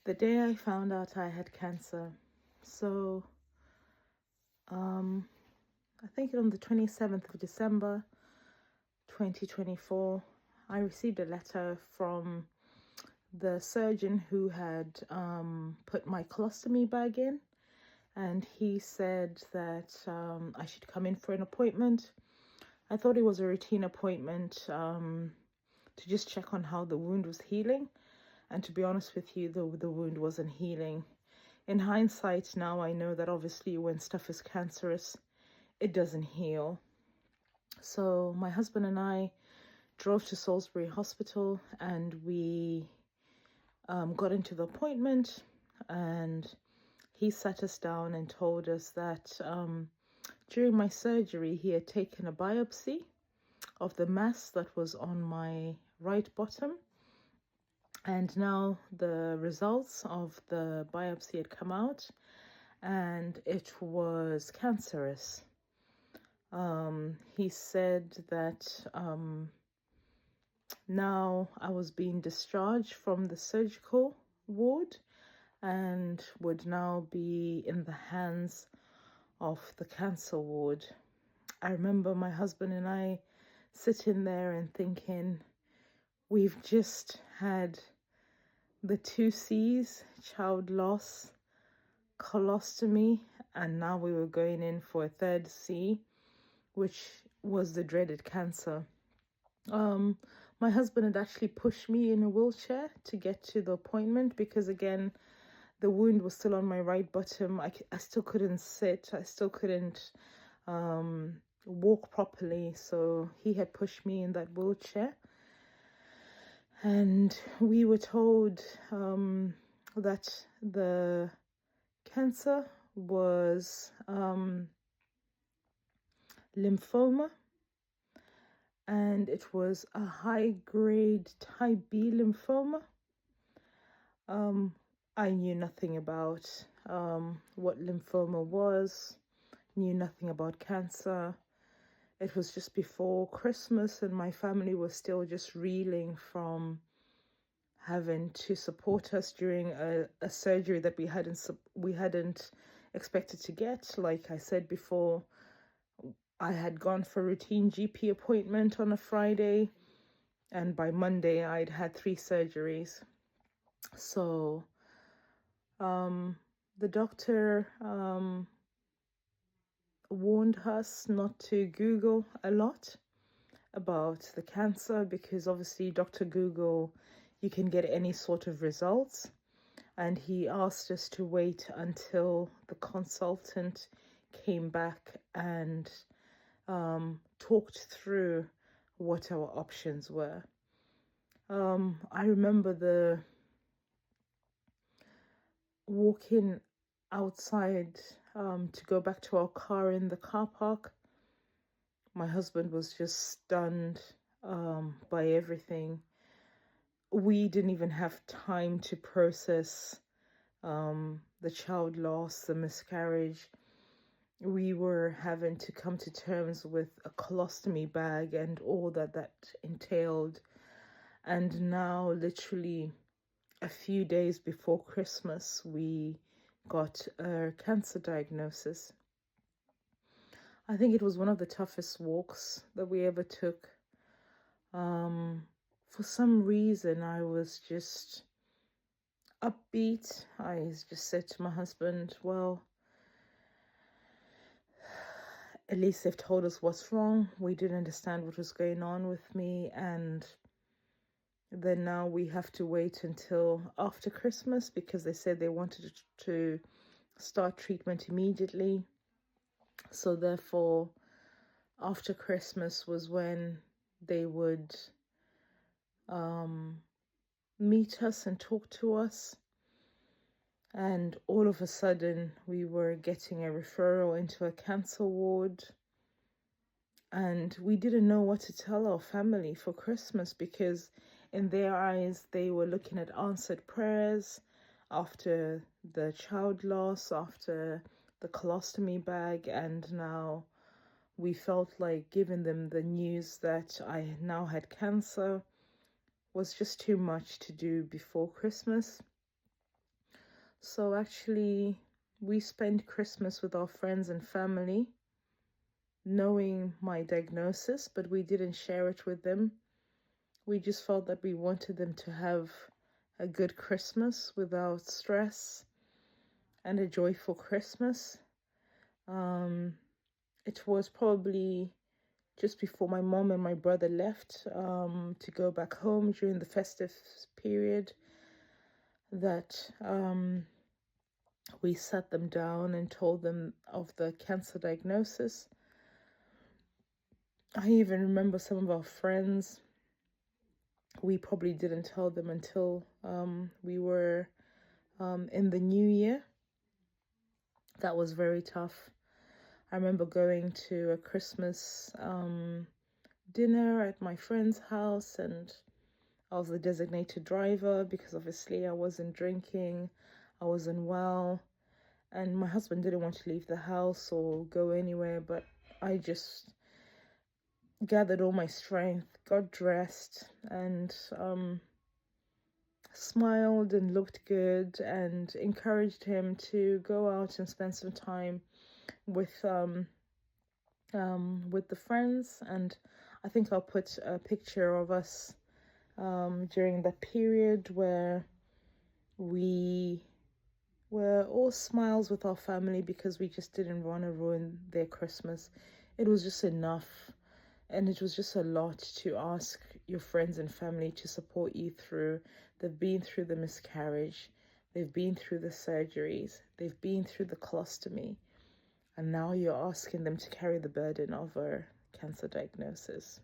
The day I found out I had cancer, so I think on the 27th of December 2024, I received a letter from the surgeon who had put my colostomy bag in, and he said that I should come in for an appointment. I thought it was a routine appointment to just check on how the wound was healing. And to be honest with you, the wound wasn't healing. In hindsight, now I know that obviously when stuff is cancerous, it doesn't heal. So my husband and I drove to Salisbury Hospital, and we got into the appointment, and he sat us down and told us that during my surgery, he had taken a biopsy of the mass that was on my right bottom. And now the results of the biopsy had come out, and it was cancerous. He said that now I was being discharged from the surgical ward and would now be in the hands of the cancer ward. I remember my husband and I sitting there and thinking, we've just had the 2Cs, child loss, colostomy, and now we were going in for a third C, which was the dreaded cancer. My husband had actually pushed me in a wheelchair to get to the appointment because, again, the wound was still on my right bottom. I still couldn't sit. I still couldn't walk properly. So he had pushed me in that wheelchair. And we were told that the cancer was lymphoma, and it was a high-grade type B lymphoma. I knew nothing about what lymphoma was, knew nothing about cancer. It was just before Christmas, and my family was still just reeling from having to support us during a surgery that we hadn't expected to get. Like I said before, I had gone for a routine GP appointment on a Friday, and by Monday I'd had 3 surgeries. So the doctor warned us not to Google a lot about the cancer, because obviously Dr. Google, you can get any sort of results. And he asked us to wait until the consultant came back and talked through what our options were. I remember the walking outside to go back to our car in the car park. My husband was just stunned by everything. We didn't even have time to process the child loss, the miscarriage. We were having to come to terms with a colostomy bag and all that entailed. And now, literally a few days before Christmas, we got a cancer diagnosis. I think it was one of the toughest walks that we ever took. For some reason, I was just upbeat. I just said to my husband, well, at least they've told us what's wrong. We didn't understand what was going on with me, and then now we have to wait until after Christmas because they said they wanted to start treatment immediately. So therefore, after Christmas was when they would meet us and talk to us. And all of a sudden, we were getting a referral into a cancer ward. And we didn't know what to tell our family for Christmas because in their eyes, they were looking at answered prayers after the child loss, after the colostomy bag, and now we felt like giving them the news that I now had cancer was just too much to do before Christmas. So actually, we spent Christmas with our friends and family, knowing my diagnosis, but we didn't share it with them. We just felt that we wanted them to have a good Christmas without stress and a joyful Christmas. It was probably just before my mom and my brother left to go back home during the festive period that we sat them down and told them of the cancer diagnosis. I even remember some of our friends, we probably didn't tell them until we were in the new year. That was very tough. I remember going to a Christmas dinner at my friend's house, and I was the designated driver because obviously I wasn't drinking, I wasn't well, and my husband didn't want to leave the house or go anywhere, but I just gathered all my strength, got dressed, and smiled and looked good, and encouraged him to go out and spend some time with the friends. And I think I'll put a picture of us during that period where we were all smiles with our family because we just didn't want to ruin their Christmas. It was just enough, and it was just a lot to ask your friends and family to support you through. They've been through the miscarriage, they've been through the surgeries, they've been through the colostomy, and now you're asking them to carry the burden of a cancer diagnosis.